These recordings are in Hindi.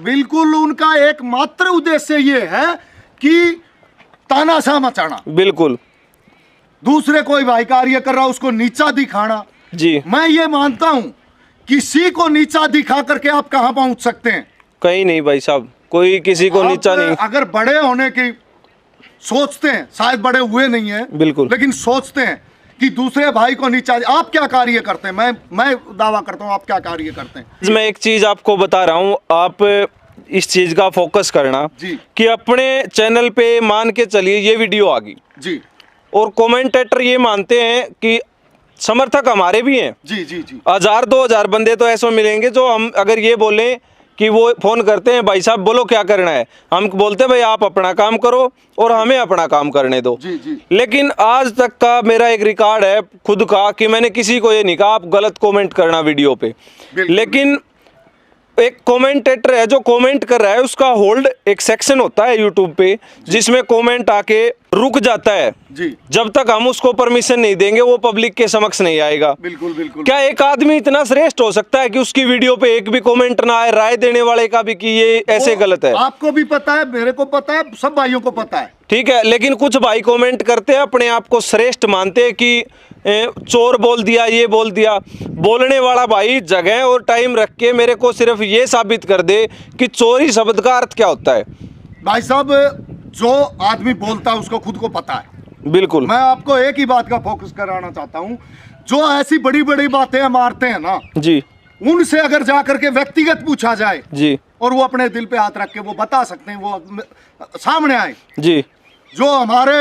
बिल्कुल उनका एकमात्र उद्देश्य ये है कि तानाशाह मचाना, बिल्कुल दूसरे कोई भाई कार्य कर रहा उसको नीचा दिखाना। जी, मैं ये मानता हूं किसी को नीचा दिखा करके आप कहां पहुंच सकते हैं? कहीं नहीं भाई साहब, कोई किसी को नीचा नहीं। अगर बड़े होने की सोचते हैं, शायद बड़े हुए नहीं है बिल्कुल, लेकिन सोचते हैं कि दूसरे भाई को नीचा, आप क्या कार्य करते हैं? मैं दावा करता हूं आप क्या कार्य करते हैं? मैं एक चीज आपको बता रहा हूं, आप इस चीज का फोकस करना जी कि अपने चैनल पे मान के चलिए ये वीडियो आ गई जी, और कमेंटेटर ये मानते हैं कि समर्थक हमारे भी हैं, जी जी जी, 1000-2000 बंदे तो ऐसे मिलेंगे जो हम अगर ये बोलें कि वो फोन करते हैं भाई साहब बोलो क्या करना है, हम बोलते हैं भाई आप अपना काम करो और हमें अपना काम करने दो। जी जी, लेकिन आज तक का मेरा एक रिकॉर्ड है खुद का कि मैंने किसी को ये नहीं कहा आप गलत कमेंट करना वीडियो पे। लेकिन एक कमेंटेटर है जो कमेंट कर रहा है, उसका होल्ड एक सेक्शन होता है यूट्यूब पे जिसमें कमेंट आके रुक जाता है जी, जब तक हम उसको परमिशन नहीं देंगे वो पब्लिक के समक्ष नहीं आएगा। बिल्कुल बिल्कुल। क्या एक आदमी इतना श्रेष्ठ हो सकता है कि उसकी वीडियो पे एक भी कमेंट ना आए राय देने वाले का भी कि ये ऐसे गलत है? आपको भी पता है, मेरे को पता है, सब भाइयों को पता है। ठीक है, लेकिन कुछ भाई कमेंट करते हैं, अपने आप को श्रेष्ठ मानते हैं कि चोर बोल दिया, ये बोल दिया। बोलने वाला भाई जगह और टाइम रख के मेरे को सिर्फ ये साबित कर दे कि चोरी शब्द का अर्थ क्या होता है। भाई साहब, जो आदमी बोलता है उसको खुद को पता है। बिल्कुल, मैं आपको एक ही बात का फोकस कराना चाहता हूँ, जो ऐसी बड़ी बड़ी बातें मारते हैं ना जी, उनसे अगर जाकर के व्यक्तिगत पूछा जाए जी, और वो अपने दिल पे हाथ रख के वो बता सकते हैं, वो सामने आए। जी, जो हमारे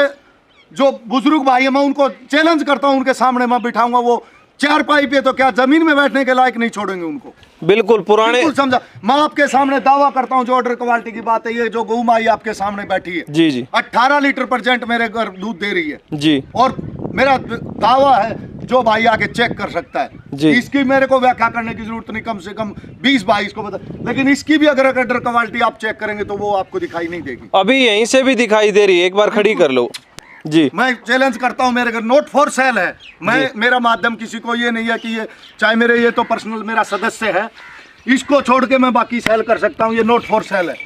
जो बुजुर्ग भाई है, मैं उनको चैलेंज करता हूँ, उनके सामने मैं बिठाऊंगा, वो चारपाई पे तो क्या जमीन में बैठने के लायक नहीं छोड़ेंगे उनको। बिल्कुल पुराने बिल्कुल समझा। मैं आपके सामने दावा करता हूँ, जो ऑर्डर क्वालिटी की बात है, ये जो गौ माई आपके सामने बैठी है, जी, जी, 18 लीटर % मेरे घर दूध दे रही है जी, और मेरा दावा है जो भाई आके चेक कर सकता है जी। इसकी मेरे को व्याख्या करने की जरूरत नहीं, कम से कम 20-22 को बता, लेकिन इसकी भी अगर ऑर्डर क्वालिटी आप चेक करेंगे तो वो आपको दिखाई नहीं देगी। अभी यहीं से भी दिखाई दे रही है, एक बार खड़ी कर लो। जी, मैं चैलेंज करता हूँ, मेरे घर नोट फॉर सेल है। मैं मेरा माध्यम किसी को ये नहीं है कि ये चाहे मेरे ये तो पर्सनल मेरा सदस्य है, इसको छोड़ के मैं बाकी सेल कर सकता हूँ, ये नोट फॉर सेल है।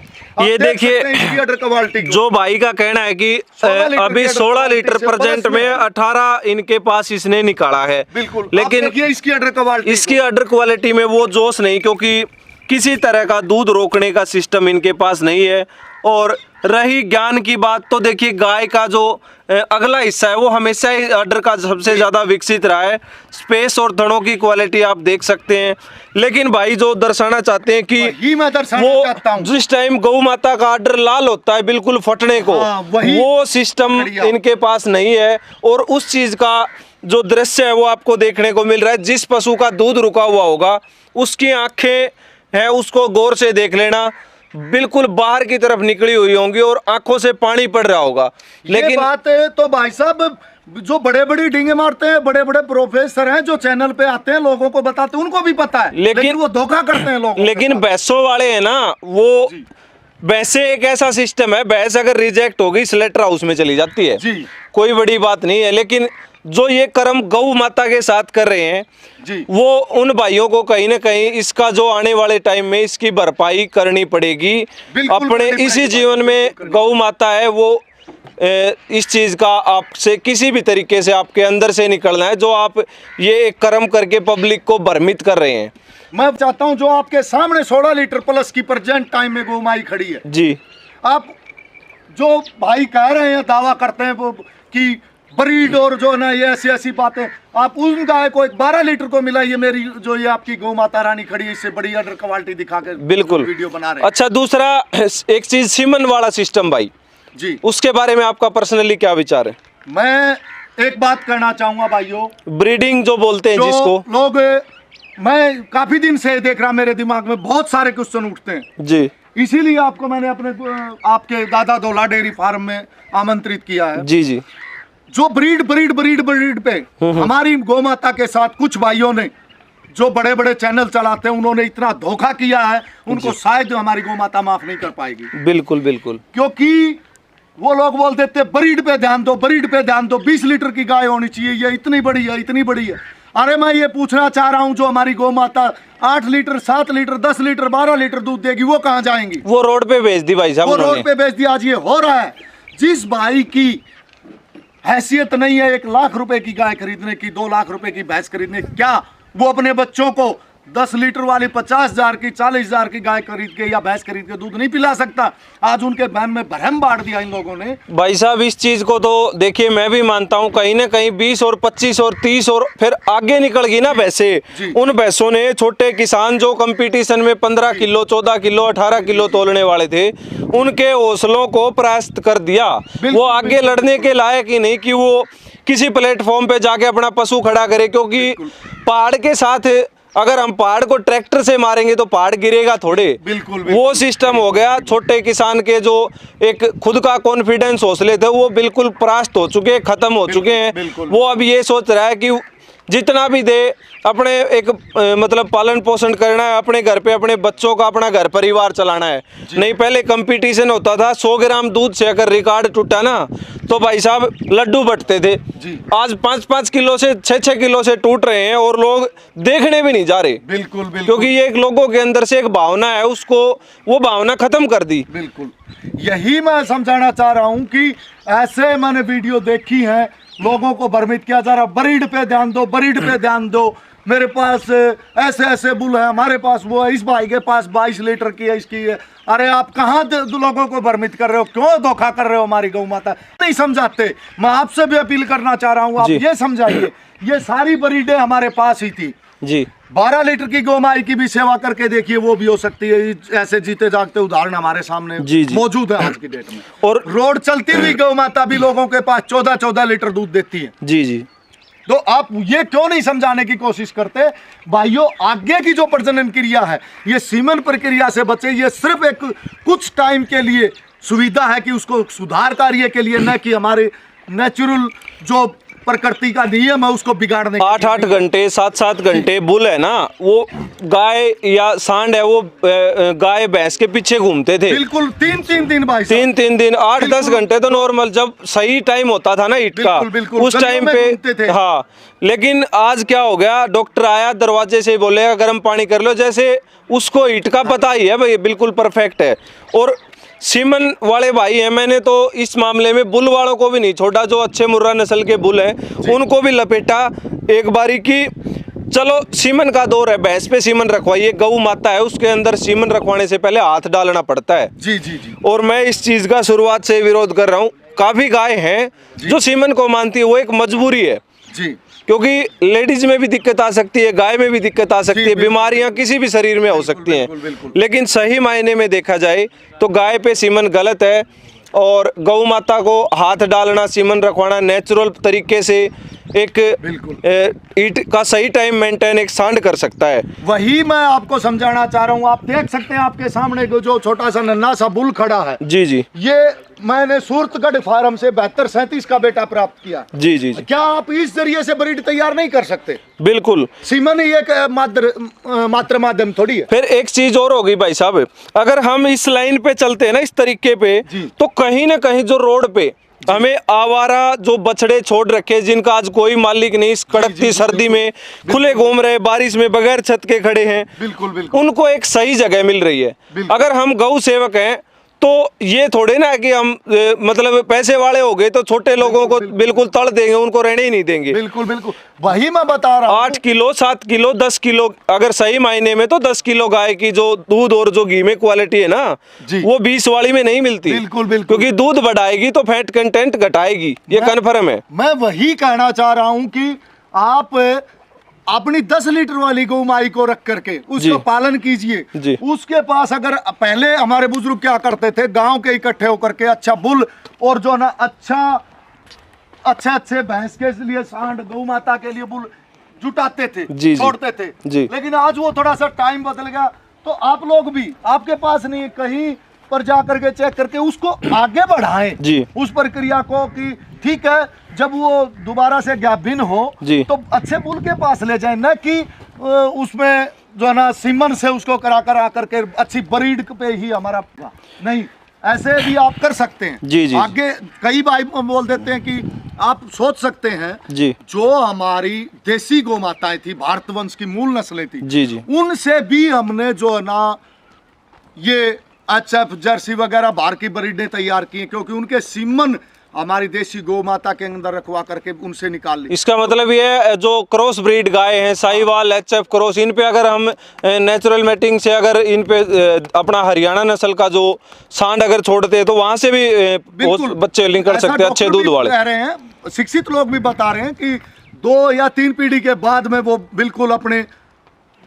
ये देखिए जो भाई का कहना है कि अभी 16 लीटर % में 18 इनके पास इसने निकाला है। बिल्कुल, लेकिन इसकी ऑर्डर क्वालिटी में वो जोश नहीं, क्योंकि किसी तरह का दूध रोकने का सिस्टम इनके पास नहीं है। और रही ज्ञान की बात, तो देखिए गाय का जो अगला हिस्सा है वो हमेशा ही ऑर्डर का सबसे ज़्यादा विकसित रहा है। स्पेस और धड़ों की क्वालिटी आप देख सकते हैं। लेकिन भाई जो दर्शाना चाहते हैं कि वो जिस टाइम गौ माता का ऑर्डर लाल होता है बिल्कुल फटने को, वो सिस्टम इनके पास नहीं है। और उस चीज़ का जो दृश्य है वो आपको देखने को मिल रहा है। जिस पशु का दूध रुका हुआ होगा उसकी आंखें है, उसको गौर से देख लेना, बिल्कुल बाहर की तरफ निकली हुई होंगी और आंखों से पानी पड़ रहा होगा। लेकिन बात है तो भाई साहब, जो बड़े बड़ी डींगे मारते हैं, बड़े बड़े प्रोफेसर हैं जो चैनल पे आते हैं, लोगों को बताते हैं, उनको भी पता है, लेकिन वो धोखा करते हैं लोगों। लेकिन भैंसों वाले हैं ना, वो भैंसे एक ऐसा सिस्टम है, भैंस अगर रिजेक्ट होगी स्लेटर हाउस में चली जाती है जी, कोई बड़ी बात नहीं है। लेकिन जो ये कर्म गौ माता के साथ कर रहे हैं जी, वो उन भाइयों को कहीं ना कहीं इसका जो आने वाले टाइम में इसकी भरपाई करनी पड़ेगी। अपने इसी जीवन में गौ माता है, वो इस चीज़ का आपसे किसी भी तरीके से आपके अंदर से निकलना है, जो आप ये कर्म करके पब्लिक को भ्रमित कर रहे हैं। मैं चाहता हूं जो आपके सामने 16 लीटर प्लस की प्रेजेंट टाइम में गौ माई खड़ी है जी, आप जो भाई कह रहे हैं, दावा करते हैं वो कि ब्रीड और जो ना ये ऐसी ऐसी बातें, आप उन गाय को 12 लीटर को मिला, ये मेरी जो ये आपकी गौ माता रानी खड़ी है, इससे बड़ी ऑर्डर क्वालिटी दिखा के बिल्कुल वीडियो बना रहे हैं। अच्छा, दूसरा एक चीज सीमन वाला सिस्टम भाई जी, उसके बारे में आपका पर्सनली क्या विचार है? मैं एक बात कहना चाहूंगा भाइयों, ब्रीडिंग जो बोलते हैं जिसको लोग, मैं काफी दिन से देख रहा, मेरे दिमाग में बहुत सारे क्वेश्चन उठते हैं जी, इसीलिए आपको मैंने अपने आपके दादा दौला डेयरी फार्म में आमंत्रित किया है। जी जी, जो ब्रीड पे हमारी गौ माता के साथ कुछ भाइयों ने जो बड़े बड़े चैनल चलाते हैं, उन्होंने इतना धोखा किया है, उनको शायद हमारी गौ माता माफ नहीं कर पाएगी। बिल्कुल बिल्कुल, क्योंकि वो लोग बोल देते ब्रीड पे ध्यान दो, ब्रीड पे ध्यान दो, 20 लीटर की गाय होनी चाहिए, ये इतनी बड़ी है, इतनी बड़ी है। अरे मैं ये पूछना चाह रहा हूँ, जो हमारी गौ माता 8 लीटर 7 लीटर 10 लीटर 12 लीटर दूध देगी, वो कहाँ जाएंगी? वो रोड पे बेच दी भाई साहब, वो रोड पे बेच दी। आज ये हो रहा है। जिस भाई की हैसियत नहीं है 1 लाख रुपए की गाय खरीदने की, 2 लाख रुपए की भैंस खरीदने की, क्या वो अपने बच्चों को 10 लीटर वाली 50,000 की 40,000 की गाय खरीद के या भैंस खरीद के दूध नहीं पिला सकता? आज उनके बहन में भ्रम बांट दिया इन लोगों ने। भाई साहब इस चीज को तो देखिए मैं भी मानता हूँ, कहीं ना कहीं 20 और 25 और 30 और फिर आगे निकल गई ना भैंसे। उन भैंसों ने छोटे किसान जो कंपटीशन में 15 किलो 14 किलो 18 किलो तोलने वाले थे, उनके हौसलों को परास्त कर दिया। वो आगे लड़ने के लायक ही नहीं कि वो किसी प्लेटफॉर्म पे जाके अपना पशु खड़ा करे, क्योंकि पहाड़ के साथ अगर हम पहाड़ को ट्रैक्टर से मारेंगे तो पहाड़ गिरेगा थोड़े। बिल्कुल। वो सिस्टम हो गया। छोटे किसान के जो एक खुद का कॉन्फिडेंस हौसले थे वो बिल्कुल परास्त हो चुके, खत्म हो चुके हैं। वो अब ये सोच रहा है कि जितना भी दे अपने एक मतलब पालन पोषण करना है, अपने घर पे अपने बच्चों का अपना घर परिवार चलाना है। नहीं पहले कंपटीशन होता था, 100 ग्राम दूध से अगर रिकॉर्ड टूटा ना तो भाई साहब लड्डू बंटते थे। आज 5-5 किलो से 6-6 किलो से टूट रहे हैं और लोग देखने भी नहीं जा रहे। बिल्कुल। क्योंकि ये एक लोगों के अंदर से एक भावना है, उसको वो भावना खत्म कर दी। बिल्कुल यही मैं समझाना चाह रहा हूँ कि ऐसे मैंने वीडियो देखी है, लोगों को भ्रमित किया जा रहा, ब्रीड पे ध्यान दो, ब्रीड पे ध्यान दो, मेरे पास ऐसे ऐसे बुल है, हमारे पास वो है, इस भाई के पास 22 लीटर की है, इसकी है। अरे आप कहाँ लोगों को भ्रमित कर रहे हो? क्यों धोखा कर रहे हो हमारी गौ माता? नहीं समझाते। मैं आपसे भी अपील करना चाह रहा हूँ, आप ये समझाइए, ये सारी ब्रीडें हमारे पास ही थी जी। 12 लीटर की गौ माई की भी सेवा करके देखिए, वो भी हो सकती है। ऐसे जीते जागते उदाहरण हमारे सामने मौजूद है आज की डेट में। और रोड चलती हुई गौ माता भी लोगों के पास 14-14 लीटर दूध देती है। जी। तो आप ये क्यों नहीं समझाने की कोशिश करते? भाइयों, आगे की जो प्रजनन क्रिया है, ये सीमन प्रक्रिया से बचे। ये सिर्फ एक कुछ टाइम के लिए सुविधा है कि उसको सुधार कार्य के लिए, न कि हमारे नेचुरल जो प्रकृति का नियम है उसको बिगाड़ने। 8-8 घंटे 7-7 घंटे बुल है ना, वो गाय या सांड है, वो गाय भैंस के पीछे घूमते थे। बिल्कुल 3-3 दिन भाई, 3-3 दिन 8-10 घंटे तो नॉर्मल, जब सही टाइम होता था ना ईट का, उस टाइम पे। हाँ, लेकिन आज क्या हो गया, डॉक्टर आया दरवाजे से बोलेगा गर्म पानी कर लो, जैसे उसको ईट का पता ही है भाई, बिल्कुल परफेक्ट है। और सीमन वाले भाई हैं, मैंने तो इस मामले में बुल वालों को भी नहीं छोड़ा, जो अच्छे मुर्रा नस्ल के बुल हैं उनको भी लपेटा एक बारी की। चलो सीमन का दौर है, भैंस पे सीमन रखवाइए, गौ माता है उसके अंदर सीमन रखवाने से पहले हाथ डालना पड़ता है। जी। और मैं इस चीज का शुरुआत से विरोध कर रहा हूँ। काफी गाय हैं जो सीमन को मानती है, वो एक मजबूरी है जी, क्योंकि लेडीज में भी दिक्कत आ सकती है, गाय में भी दिक्कत आ सकती है, बीमारियां किसी भी शरीर में हो सकती हैं। लेकिन सही मायने में देखा जाए तो गाय पे सीमन गलत है, और गौ माता को हाथ डालना, सीमन रखवाना नेचुरल तरीके से एक ईट का सही टाइम मेंटेन एक सांड कर सकता है। वही मैं आपको समझाना चाह रहा हूँ। आप देख सकते हैं आपके सामने जो छोटा सा नन्हा सा बुल खड़ा है। जी। ये मैंने सूरतगढ़ फार्म से 7237 का बेटा प्राप्त किया। जी। क्या आप इस जरिए से ब्रीड तैयार नहीं कर सकते? बिल्कुल। सीमन ही एक मात्र माध्यम थोड़ी है। फिर एक चीज और होगी भाई साहब, अगर हम इस लाइन पे चलते हैं ना, इस तरीके पे, तो कहीं ना कहीं जो रोड पे हमें आवारा जो बछड़े छोड़ रखे, जिनका आज कोई मालिक नहीं, इस कड़कती सर्दी में खुले घूम रहे, बारिश में बगैर छत के खड़े हैं, बिल्कुल उनको एक सही जगह मिल रही है। अगर हम गौ सेवक हैं तो ये थोड़े ना कि हम मतलब पैसे वाले हो गए तो छोटे लोगों को बिल्कुल तड़ देंगे, उनको रहने ही नहीं देंगे। बिल्कुल वही मैं बता रहा हूँ। 8 किलो 7 किलो 10 किलो अगर सही मायने में तो 10 किलो गाय की जो दूध और जो घी में क्वालिटी है ना, वो 20 वाली में नहीं मिलती। बिल्कुल क्योंकि दूध बढ़ाएगी तो फैट कंटेंट घटाएगी, ये कन्फर्म है। मैं वही कहना चाह रहा हूँ कि आप अपनी 10 लीटर वाली गौ माई को रख करके उसका पालन कीजिए। उसके पास अगर पहले हमारे बुजुर्ग क्या करते थे, गांव के इकट्ठे होकर के अच्छा बुल और जो ना अच्छे भैंस के लिए सांड, गौ माता के लिए बुल जुटाते थे, छोड़ते थे। लेकिन आज वो थोड़ा सा टाइम बदल गया, तो आप लोग भी, आपके पास नहीं, कहीं पर जा करके चेक करके उसको आगे बढ़ाएं उस प्रक्रिया को, कि ठीक है जब वो दोबारा से ज्ञापन हो तो अच्छे बुल के पास ले जाएं, न कि उसमें जो है ना सीमन से उसको करा कर आकर के अच्छी ब्रीड पे ही हमारा नहीं। ऐसे भी आप कर सकते हैं। जी जी आगे कई भाई बोल देते हैं कि आप सोच सकते हैं जी, जो हमारी देसी गौ माताएं थी, भारत वंश की मूल नस्लें थी, जी जी, उनसे भी हमने जो है ना ये एचएफ जर्सी वगैरह बाहर की ब्रीडें तैयार की हैं, क्योंकि उनके सीमन हमारी देसी गौ माता के अंदर रखवा करके उनसे निकाल ली। इसका मतलब ये जो क्रॉस ब्रीड गाय हैं, साहिवाल, एचएफ क्रॉस, इन पे अगर हम नेचुरल मैटिंग से अगर इन पे अपना हरियाणा नस्ल का जो सांड अगर छोड़ते हैं तो वहां से भी बच्चे निकल सकते हैं अच्छे दूध वाले। कह रहे हैं, शिक्षित लोग भी बता रहे हैं कि 2 या 3 पीढ़ी के बाद में वो बिल्कुल अपने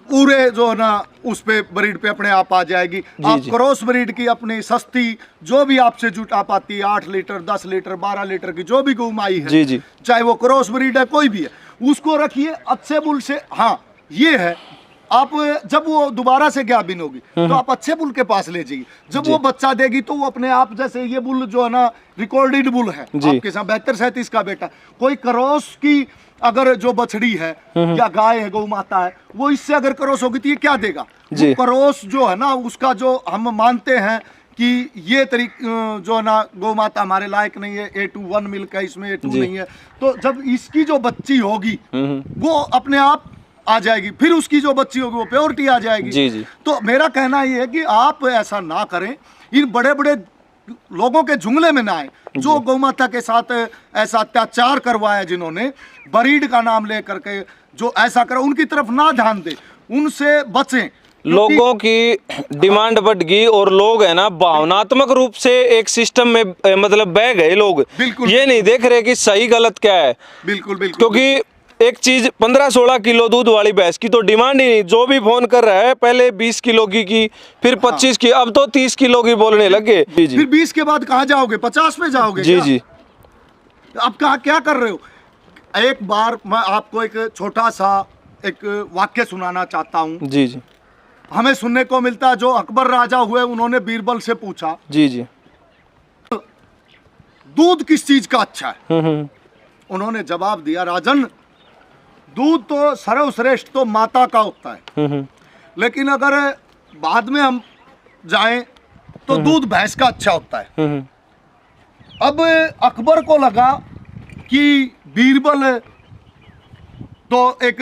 पूरे जो है ना उस पे ब्रीड पे अपने आप आ जाएगी। आप क्रॉस ब्रीड की अपनी सस्ती जो भी आपसे जुटा पाती है, 8 लीटर 10 लीटर 12 लीटर की जो भी गौ माई है, जी जी, चाहे वो क्रॉस ब्रीड है कोई भी है, उसको रखिए अच्छे बुल से। हाँ ये है, आप जब वो दोबारा से गाभिन होगी तो आप अच्छे बुल के पास ले जाइए, जब वो बच्चा देगी तो वो अपने आप, जैसे ये बुल जो है ना रिकॉर्डेड बुल है आपके साथ 72-37 का बेटा, कोई क्रॉस की अगर जो बछड़ी है या गाय है, गौ माता है, वो इससे अगर क्रॉस होगी तो ये क्या देगा? वो क्रॉस जो है ना उसका जो हम मानते हैं कि ये जो है ना गौ माता हमारे लायक नहीं है, A2 मिल्क है, इसमें A2 नहीं है, तो जब इसकी जो बच्ची होगी वो अपने आप आ जाएगी, फिर उसकी जो बच्ची होगी वो प्योरिटी आ जाएगी। जी जी। तो मेरा कहना ये है कि आप ऐसा ना करें, इन बड़े बड़े लोगों के जुमले में ना आए जो गौ माता के साथ ऐसा अत्याचार करवाया, जिन्होंने ब्रीड का नाम लेकर के जो ऐसा करा, उनकी तरफ ना ध्यान दें, उनसे बचें। लोगों की डिमांड बढ़ गई और लोग है ना भावनात्मक रूप से एक सिस्टम में मतलब बह गए लोग, ये नहीं देख रहे कि सही गलत क्या है। बिल्कुल बिल्कुल, क्योंकि एक चीज 15-16 किलो दूध वाली भैंस की तो डिमांड ही नहीं, जो भी फोन कर रहा है पहले 20 किलो की फिर 25 की, अब तो 30 किलो की बोलने लगे। जी जी, फिर 20 के बाद कहाँ जाओगे? 50 पे जाओगे? जी जी, अब कहाँ क्या कर रहे हो? एक बार मैं आपको एक छोटा सा एक वाक्य सुनाना चाहता हूँ। जी जी, हमें सुनने को मिलता है, जो अकबर राजा हुए उन्होंने बीरबल से पूछा, जी जी, दूध किस चीज का अच्छा है? उन्होंने जवाब दिया, राजन दूध तो सर्वश्रेष्ठ तो माता का होता है, लेकिन अगर बाद में हम जाएं तो दूध भैंस का अच्छा होता है। अब अकबर को लगा कि बीरबल तो एक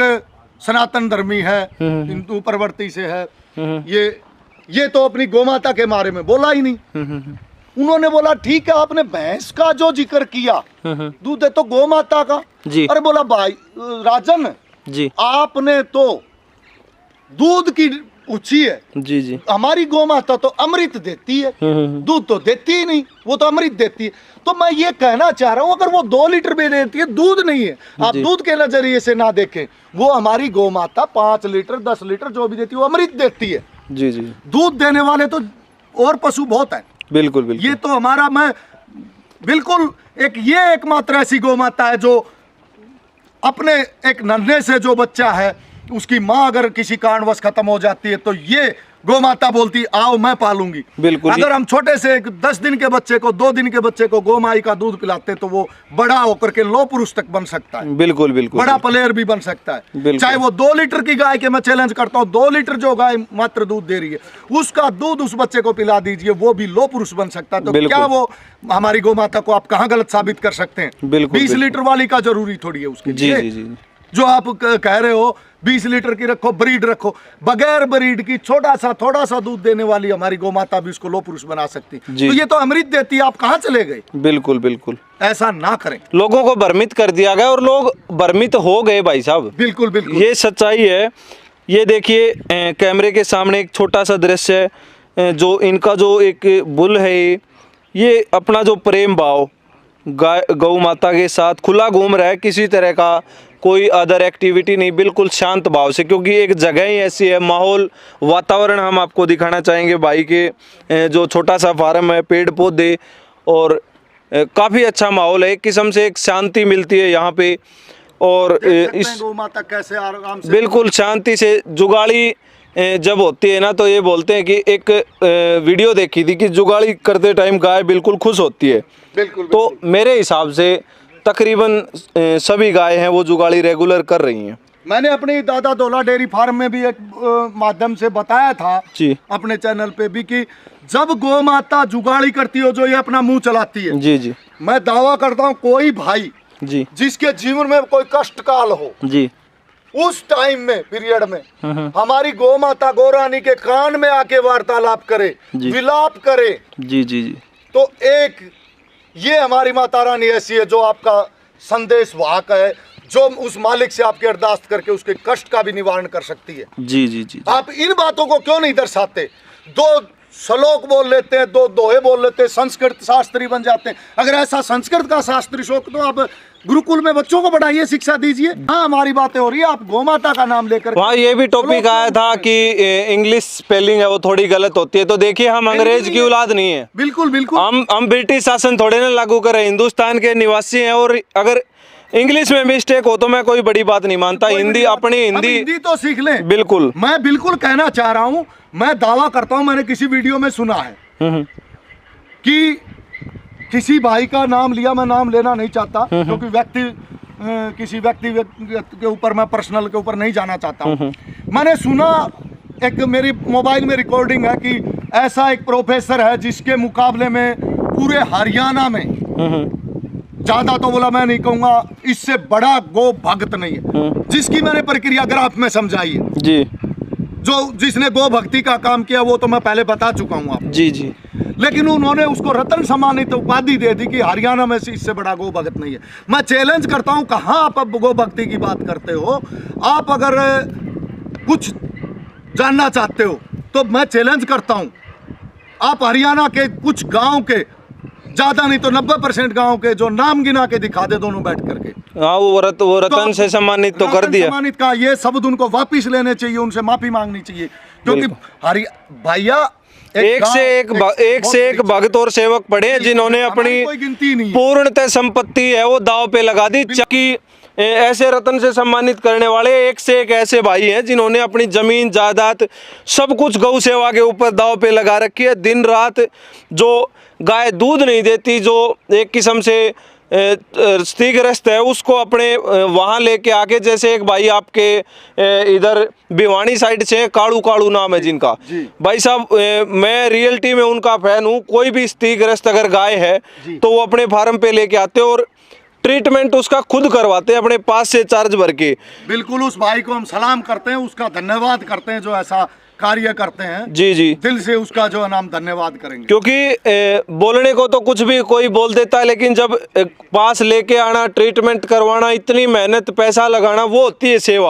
सनातन धर्मी है, हिंदू प्रवृत्ति से है, ये तो अपनी गोमाता के बारे में बोला ही नहीं। उन्होंने बोला ठीक है, आपने भैंस का जो जिक्र किया, दूध है तो गौ माता का। अरे बोला भाई राजन जी, आपने तो दूध की पूछी है, जी जी, हमारी गौ माता तो अमृत देती है, दूध तो देती ही नहीं, वो तो अमृत देती है। तो मैं ये कहना चाह रहा हूँ, अगर वो 2 लीटर भी देती है, दूध नहीं है, आप दूध के नजरिए से ना देखें, वो हमारी गौ माता 5 लीटर 10 लीटर जो भी देती है वो अमृत देती है। जी जी, दूध देने वाले तो और पशु बहुत है। बिल्कुल बिल्कुल, ये तो हमारा, मैं बिल्कुल ये एकमात्र ऐसी गौ माता है जो अपने एक नन्हे से जो बच्चा है, उसकी माँ अगर किसी कारणवश खत्म हो जाती है तो ये गौ माता बोलती आओ मैं पालूंगी। बिल्कुल, अगर हम छोटे से 10 दिन के बच्चे को 2 दिन के बच्चे को गौ माई का दूध पिलाते तो वो बड़ा होकर के लो पुरुष तक बन सकता है। बिल्कुल बिल्कुल, बड़ा प्लेयर भी बन सकता है। चाहे वो 2 लीटर की गाय के, मैं चैलेंज करता हूँ, 2 लीटर जो गाय मात्र दूध दे रही है, उसका दूध उस बच्चे को पिला दीजिए, वो भी लो पुरुष बन सकता है। तो क्या वो हमारी गौ माता को आप कहाँ गलत साबित कर सकते हैं? 20 लीटर वाली का जरूरी थोड़ी है उसके लिए। जो आप कह रहे हो 20 लीटर की रखो, ब्रीड रखो, बगैर ब्रीड की थोड़ा सा दूध देने वाली हमारी गौ माता भी उसको लो पुरुष बना सकती। तो ये तो अमृत देती है, आप कहाँ चले गए? बिल्कुल बिल्कुल, ऐसा ना करें। लोगों को भ्रमित कर दिया गया और लोग भ्रमित हो गए भाई साहब। बिल्कुल बिल्कुल, ये सच्चाई है। ये देखिए कैमरे के सामने एक छोटा सा दृश्य है, जो इनका जो एक बुल है, ये अपना जो प्रेम भाव गौ माता के साथ खुला घूम रहा है, किसी तरह का कोई अदर एक्टिविटी नहीं, बिल्कुल शांत भाव से, क्योंकि एक जगह ही ऐसी है, माहौल वातावरण हम आपको दिखाना चाहेंगे। भाई के जो छोटा सा फार्म है, पेड़ पौधे और काफ़ी अच्छा माहौल है, एक किस्म से एक शांति मिलती है यहाँ पे। और इस गौ माता कैसे आराम से, बिल्कुल शांति से, जुगाड़ी जब होती है ना तो ये बोलते हैं कि एक वीडियो देखी थी कि जुगाड़ी करते टाइम गाय बिल्कुल खुश होती है। बिल्कुल, तो मेरे हिसाब से तकरीबन सभी गाय हैं वो जुगाड़ी रेगुलर कर रही हैं। मैंने अपनी दादा दौला डेयरी फार्म में भी एक माध्यम से बताया था जी, अपने चैनल पे भी कि जब गौ माता जुगाड़ी करती हो, जो ये अपना मुंह चलाती है, जी जी मैं दावा करता हूँ कोई भाई जी जिसके जीवन में कोई कष्ट काल हो, जी, उस टाइम में पीरियड में हमारी गौ माता गौ रानी के कान में आके वार्तालाप करे, विलाप करे, जी जी जी, तो एक ये हमारी माता रानी ऐसी है जो आपका संदेश वाहक है, जो उस मालिक से आपकी अरदास करके उसके कष्ट का भी निवारण कर सकती है। जी जी जी, आप इन बातों को क्यों नहीं दर्शाते? दो श्लोक बोल लेते हैं, दो दोहे बोल लेते हैं, संस्कृत शास्त्री बन जाते हैं। अगर ऐसा संस्कृत का शास्त्री शौक तो आप गुरुकुल में बच्चों को पढ़ाइए, शिक्षा दीजिए। हाँ, हमारी बातें हो रही है, आप गौ माता का नाम लेकर। वहाँ ये भी टॉपिक आया था कि इंग्लिश स्पेलिंग है वो थोड़ी गलत होती है, तो देखिए हम अंग्रेज की औलाद नहीं है, बिल्कुल बिल्कुल, हम ब्रिटिश शासन थोड़े ना लागू कर रहे हैं, हिंदुस्तान के निवासी हैं। और अगर इंग्लिश में मिस्टेक हो तो मैं कोई बड़ी बात नहीं मानता, हिंदी अपनी हिंदी तो सीख लें। बिल्कुल, मैं बिल्कुल कहना चाह रहा हूँ, मैं दावा करता हूँ, मैंने किसी वीडियो में सुना है कि किसी भाई का नाम लिया, मैं नाम लेना नहीं चाहता क्योंकि किसी व्यक्ति के ऊपर मैं पर्सनल के ऊपर नहीं जाना चाहता हूँ। मैंने सुना, एक मेरी मोबाइल में रिकॉर्डिंग है कि ऐसा एक प्रोफेसर है जिसके मुकाबले में पूरे हरियाणा में, ज्यादा तो बोला मैं नहीं कहूंगा, इससे बड़ा गो भक्त नहीं है, जिसकी मैंने प्रक्रिया ग्राफ में समझाई है जी, जो जिसने गो भक्ति का काम किया वो तो मैं पहले बता चुका हूँ आपको। जी जी, लेकिन उन्होंने उसको रत्न सम्मानित उपाधि दे दी कि हरियाणा में से इससे बड़ा गो भक्त नहीं है। मैं चैलेंज करता हूँ, कहाँ आप अब गो भक्ति की बात करते हो? आप अगर कुछ जानना चाहते हो तो मैं चैलेंज करता हूँ, आप हरियाणा के कुछ गांव के, ज्यादा नहीं तो 90% गांव के, जो नाम गिना के दिखा दे दोनों बैठ करके। हाँ, वो रतन से सम्मानित तो कर दिया, सम्मानित का ये शब्द उनको वापिस लेने चाहिए, उनसे माफी मांगनी चाहिए, क्योंकि भैया एक से एक भक्त और सेवक पड़े जिन्होंने अपनी पूर्णतः संपत्ति है वो दाव पे लगा दी। कि ऐसे रतन से सम्मानित करने वाले एक से एक ऐसे भाई हैं जिन्होंने अपनी जमीन जायदाद सब कुछ गौ सेवा के ऊपर दाव पे लगा रखी है। दिन रात जो गाय दूध नहीं देती, जो एक किस्म से स्थितिग्रस्त है, उसको अपने वहाँ लेके आके, जैसे एक भाई आपके इधर भिवानी साइड से काड़ू नाम है जिनका, भाई साहब मैं रियलिटी में उनका फैन हूँ। कोई भी स्थितिग्रस्त अगर गाय है तो वो अपने फार्म पे लेके आते और ट्रीटमेंट उसका खुद करवाते हैं अपने पास से चार्ज भर के। बिल्कुल, उस भाई को हम सलाम करते हैं, उसका धन्यवाद करते हैं जो ऐसा कार्य करते हैं। जी जी, दिल से उसका जो है नाम धन्यवाद करेंगे, क्योंकि बोलने को तो कुछ भी कोई बोल देता है, लेकिन जब पास लेके आना, ट्रीटमेंट करवाना, इतनी मेहनत पैसा लगाना, वो होती है सेवा।